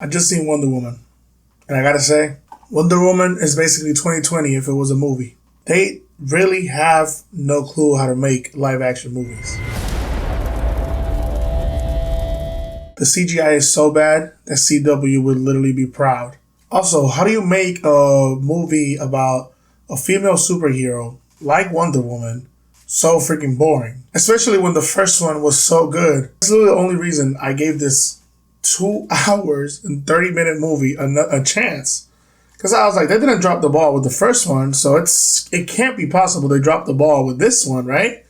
I just seen Wonder Woman. And I gotta say, Wonder Woman is basically 2020 if it was a movie. They really have no clue how to make live action movies. The CGI is so bad that CW would literally be proud. Also, how do you make a movie about a female superhero like Wonder Woman so freaking boring? Especially when the first one was so good. That's literally the only reason I gave this 2 hours and 30-minute movie a chance. Because I was like, they didn't drop the ball with the first one, so it can't be possible they dropped the ball with this one, right?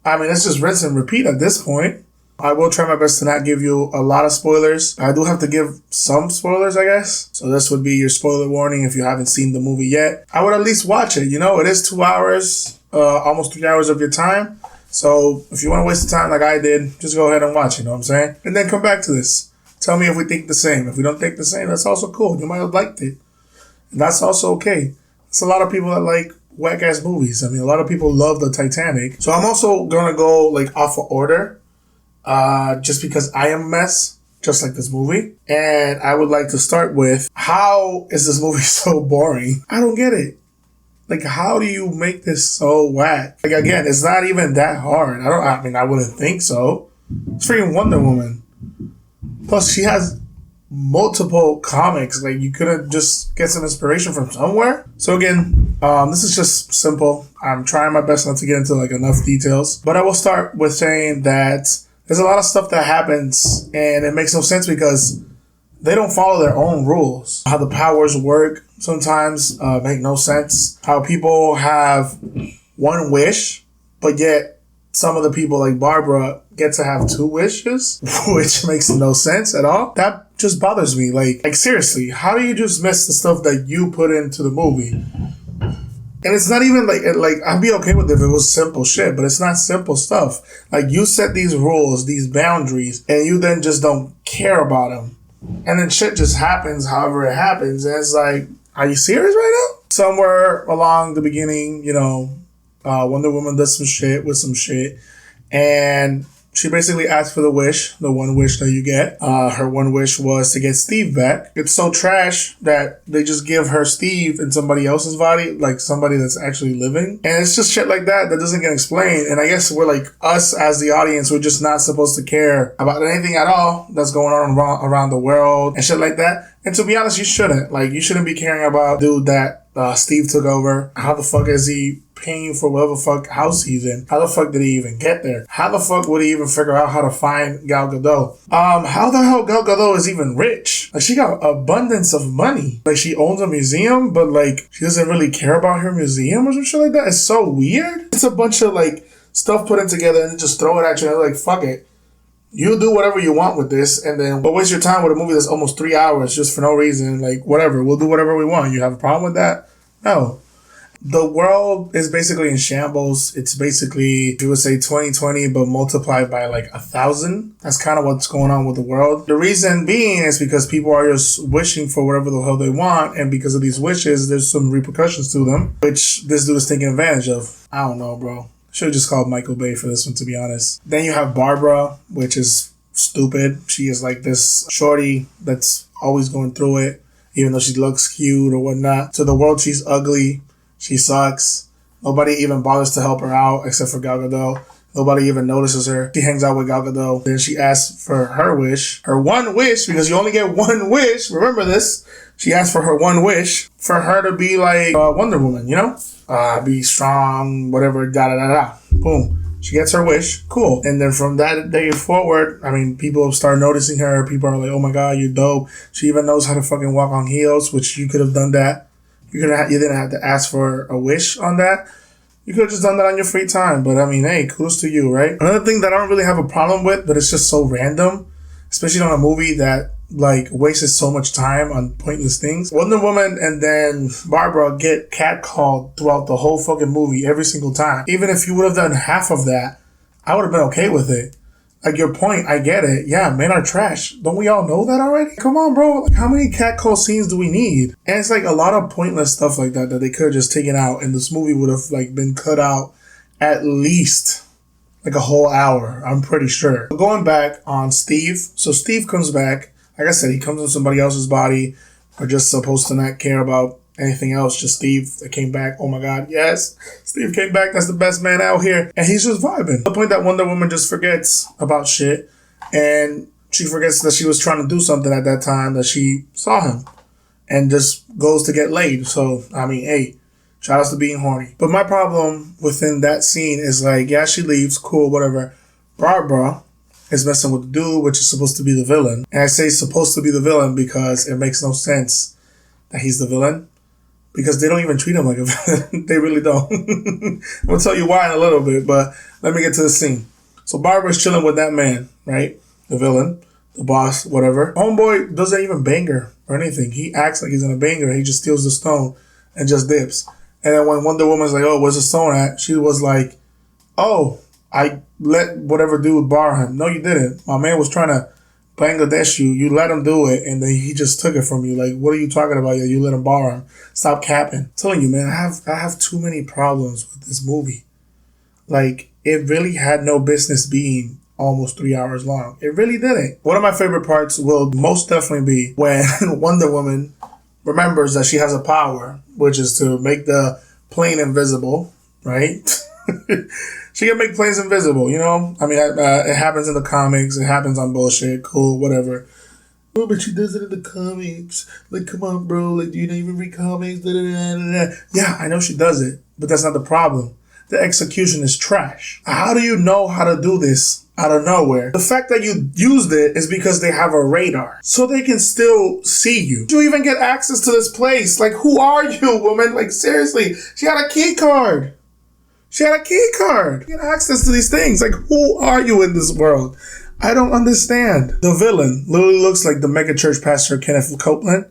I mean, it's just rinse and repeat at this point. I will try my best to not give you a lot of spoilers. I do have to give some spoilers, I guess. So this would be your spoiler warning if you haven't seen the movie yet. I would at least watch it. You know, it is 2 hours, almost 3 hours of your time. So if you want to waste the time like I did, just go ahead and watch it, you know what I'm saying? And then come back to this. Tell me if we think the same. If we don't think the same, that's also cool. You might have liked it. And that's also okay. There's a lot of people that like whack-ass movies. I mean, a lot of people love the Titanic. So I'm also going to go like off of order. Just because I am a mess, just like this movie. And I would like to start with, how is this movie so boring? I don't get it. Like, how do you make this so whack? Like, again, it's not even that hard. I wouldn't think so. It's freaking Wonder Woman. Plus, she has multiple comics. Like, you couldn't just get some inspiration from somewhere. So again, this is just simple. I'm trying my best not to get into like enough details. But I will start with saying that there's a lot of stuff that happens and it makes no sense because they don't follow their own rules. How the powers work sometimes make no sense. How people have one wish, but yet some of the people like Barbara get to have 2 wishes, which makes no sense at all. That just bothers me. Like seriously, how do you just miss the stuff that you put into the movie? And it's not even like I'd be okay with it if it was simple shit, but it's not simple stuff. Like, you set these rules, these boundaries, and you then just don't care about them. And then shit just happens however it happens. And it's like, are you serious right now? Somewhere along the beginning, you know, Wonder Woman does some shit with some shit. And she basically asked for the one wish that you get. Her one wish was to get Steve back. It's so trash that they just give her Steve in somebody else's body, like somebody that's actually living. And it's just shit like that doesn't get explained. And I guess we're like, us as the audience, we're just not supposed to care about anything at all that's going on around the world and shit like that. And to be honest, you shouldn't. Like, you shouldn't be caring about dude that Steve took over. How the fuck is he paying for whatever fuck house he's in? How the fuck did he even get there? How the fuck would he even figure out how to find Gal Gadot? How the hell Gal Gadot is even rich? Like, she got abundance of money. Like, she owns a museum, but like, she doesn't really care about her museum or some shit like that. It's so weird. It's a bunch of like stuff put in together and then just throw it at you and like, fuck it. You do whatever you want with this, and then we'll waste your time with a movie that's almost 3 hours just for no reason. Like, whatever. We'll do whatever we want. You have a problem with that? No. The world is basically in shambles. It's basically, you would say 2020, but multiplied by like 1,000. That's kind of what's going on with the world. The reason being is because people are just wishing for whatever the hell they want, and because of these wishes, there's some repercussions to them, which this dude is taking advantage of. I don't know, bro. Should have just called Michael Bay for this one, to be honest. Then you have Barbara, which is stupid. She is like this shorty that's always going through it, even though she looks cute or whatnot. To the world, she's ugly. She sucks. Nobody even bothers to help her out except for Gal Gadot. Nobody even notices her. She hangs out with Gal Gadot. Then she asks for her wish. Her one wish, because you only get one wish. Remember this. She asked for her one wish for her to be like Wonder Woman, you know? Be strong, whatever, da-da-da-da. Boom. She gets her wish. Cool. And then from that day forward, I mean, people start noticing her. People are like, oh my God, you're dope. She even knows how to fucking walk on heels, which you could have done that. You didn't have to ask for a wish on that. You could have just done that on your free time. But I mean, hey, kudos to you, right? Another thing that I don't really have a problem with, but it's just so random, especially on a movie that like wasted so much time on pointless things. Wonder Woman and then Barbara get catcalled throughout the whole fucking movie every single time. Even if you would have done half of that, I would have been okay with it. Like, your point, I get it. Yeah, men are trash. Don't we all know that already? Come on, bro. Like, how many catcall scenes do we need? And it's like a lot of pointless stuff like that they could have just taken out, and this movie would have like been cut out at least like a whole hour. I'm pretty sure. Going back on Steve. So Steve comes back. Like I said, he comes in somebody else's body, or just supposed to not care about anything else. Just Steve that came back. Oh my God, yes, Steve came back. That's the best man out here, and he's just vibing. The point that Wonder Woman just forgets about shit, and she forgets that she was trying to do something at that time, that she saw him, and just goes to get laid. So I mean, hey, shout outs to being horny. But my problem within that scene is like, yeah, she leaves, cool, whatever. Barbara is messing with the dude, which is supposed to be the villain. And I say supposed to be the villain because it makes no sense that he's the villain, because they don't even treat him like a villain. They really don't. I'm going to tell you why in a little bit, but let me get to the scene. So Barbara's chilling with that man, right? The villain, the boss, whatever. Homeboy doesn't even bang her or anything. He acts like he's going to bang her. He just steals the stone and just dips. And then when Wonder Woman's like, oh, where's the stone at? She was like, oh, I let whatever dude borrow him. No, you didn't. My man was trying to Bangladesh you. You let him do it, and then he just took it from you. Like, what are you talking about? Yeah, you let him borrow him. Stop capping. I'm telling you, man, I have too many problems with this movie. Like, it really had no business being almost 3 hours long. It really didn't. One of my favorite parts will most definitely be when Wonder Woman remembers that she has a power, which is to make the plane invisible, right? She can make planes invisible, you know? I mean, it happens in the comics. It happens on bullshit. Cool, whatever. Oh, but she does it in the comics. Like, come on, bro. Like, do you not even read comics? Da, da, da, da, da. Yeah, I know she does it, but that's not the problem. The execution is trash. How do you know how to do this out of nowhere? The fact that you used it is because they have a radar, so they can still see you. You even get access to this place. Like, who are you, woman? Like, seriously, she had a key card. She had a key card. You get access to these things. Like, who are you in this world? I don't understand. The villain literally looks like the mega church pastor Kenneth Copeland.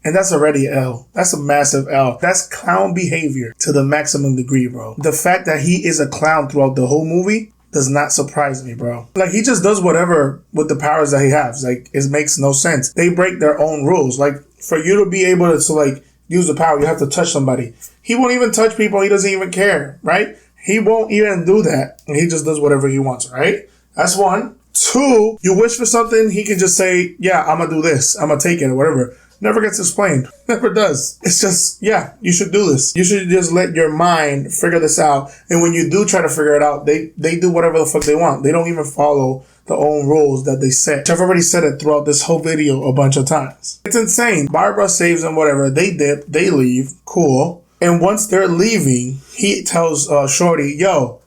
And that's already L. That's a massive L. That's clown behavior to the maximum degree, bro. The fact that he is a clown throughout the whole movie does not surprise me, bro. Like, he just does whatever with the powers that he has. Like, it makes no sense. They break their own rules. Like, for you to be able to like, use the power, you have to touch somebody. He won't even touch people. He doesn't even care, right? He won't even do that. And he just does whatever he wants, right? That's one. Two, you wish for something, he can just say, yeah, I'm going to do this. I'm going to take it or whatever. Never gets explained. Never does. It's just, yeah, you should do this. You should just let your mind figure this out. And when you do try to figure it out, they do whatever the fuck they want. They don't even follow the own rules that they set. I've already said it throughout this whole video a bunch of times. It's insane. Barbara saves them, whatever. They dip. They leave. Cool. And once they're leaving, he tells Shorty, yo,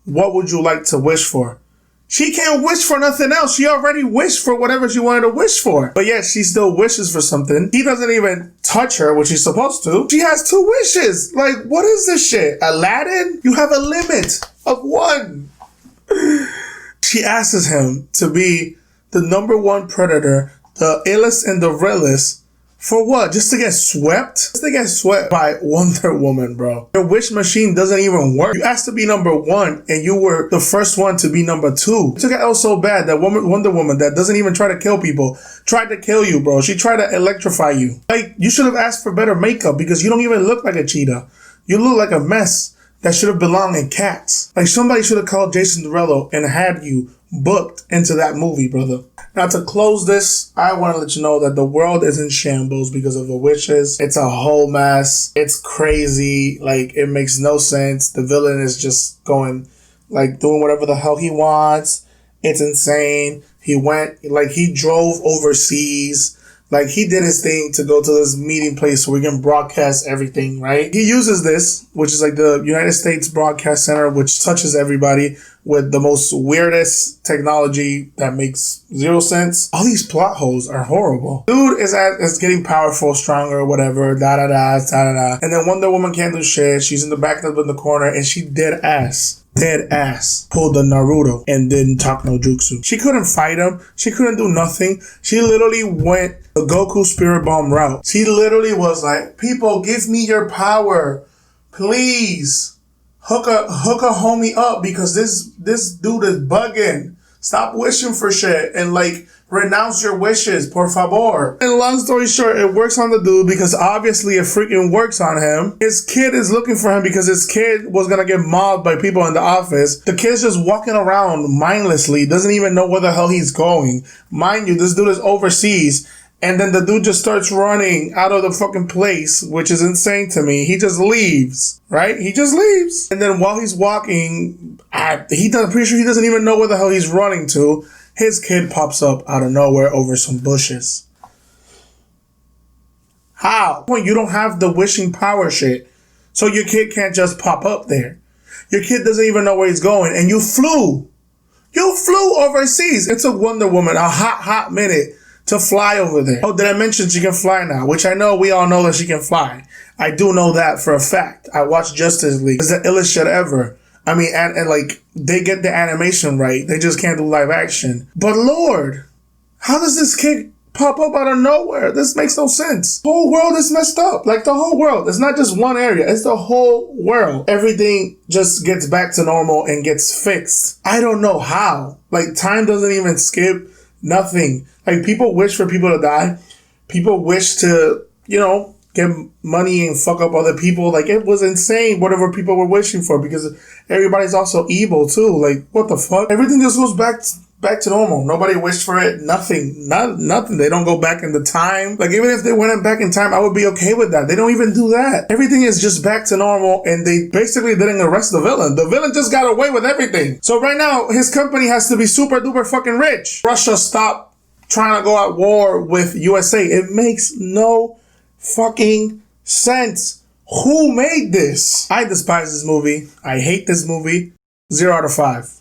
what would you like to wish for? She can't wish for nothing else. She already wished for whatever she wanted to wish for. But yet she still wishes for something. He doesn't even touch her, which he's supposed to. She has 2 wishes. Like, what is this shit? Aladdin? You have a limit of 1. She asks him to be the #1 predator, the illest and the realest. For what? Just to get swept? Just to get swept by Wonder Woman, bro. Your wish machine doesn't even work. You asked to be #1 and you were the first one to be #2. It took out so bad that Wonder Woman that doesn't even try to kill people tried to kill you, bro. She tried to electrify you. Like, you should have asked for better makeup because you don't even look like a cheetah. You look like a mess that should have belonged in Cats. Like, somebody should have called Jason Derulo and had you booked into that movie, brother. Now, to close this, I want to let you know that the world is in shambles because of the witches. It's a whole mess. It's crazy. Like, it makes no sense. The villain is just going, like, doing whatever the hell he wants. It's insane. He drove overseas. Like, he did his thing to go to this meeting place so we can broadcast everything, right? He uses this, which is like the United States Broadcast Center, which touches everybody with the most weirdest technology that makes 0 sense. All these plot holes are horrible. Dude is getting powerful, stronger, whatever, da-da-da, da-da-da. And then Wonder Woman can't do shit. She's in the back of the corner, and she dead ass pulled the Naruto and didn't talk no jutsu. She couldn't fight him. She couldn't do nothing. She literally went the Goku Spirit Bomb route. She literally was like, people, give me your power. Please. Hook a homie up because this dude is bugging. Stop wishing for shit. And like, Renounce your wishes, por favor. And long story short, it works on the dude because obviously it freaking works on him. His kid is looking for him because his kid was gonna get mobbed by people in the office. The kid's just walking around mindlessly, doesn't even know where the hell he's going. Mind you, this dude is overseas. And then the dude just starts running out of the fucking place, which is insane to me. He just leaves, right? He just leaves. And then while he's walking, I'm pretty sure he doesn't even know where the hell he's running to. His kid pops up out of nowhere over some bushes. How? Well, you don't have the wishing power shit. So your kid can't just pop up there. Your kid doesn't even know where he's going. And you flew. You flew overseas. It took Wonder Woman a hot minute to fly over there. Oh, did I mention she can fly now? Which I know we all know that she can fly. I do know that for a fact. I watched Justice League. It's the illest shit ever. I mean, and like, they get the animation right. They just can't do live action. But Lord, how does this kid pop up out of nowhere? This makes no sense. The whole world is messed up. Like, the whole world. It's not just one area. It's the whole world. Everything just gets back to normal and gets fixed. I don't know how. Like, time doesn't even skip. Nothing. Like, people wish for people to die. People wish to, get money and fuck up other people. Like, it was insane whatever people were wishing for because everybody's also evil too. Like, what the fuck? Everything just goes back to normal. Nobody wished for it. Nothing. Nothing. They don't go back in the time. Like, even if they went back in time, I would be okay with that. They don't even do that. Everything is just back to normal, and they basically didn't arrest the villain. The villain just got away with everything. So right now, his company has to be super duper fucking rich. Russia stopped trying to go at war with USA. It makes no fucking sense. Who made this? I despise this movie. I hate this movie. 0 out of 5.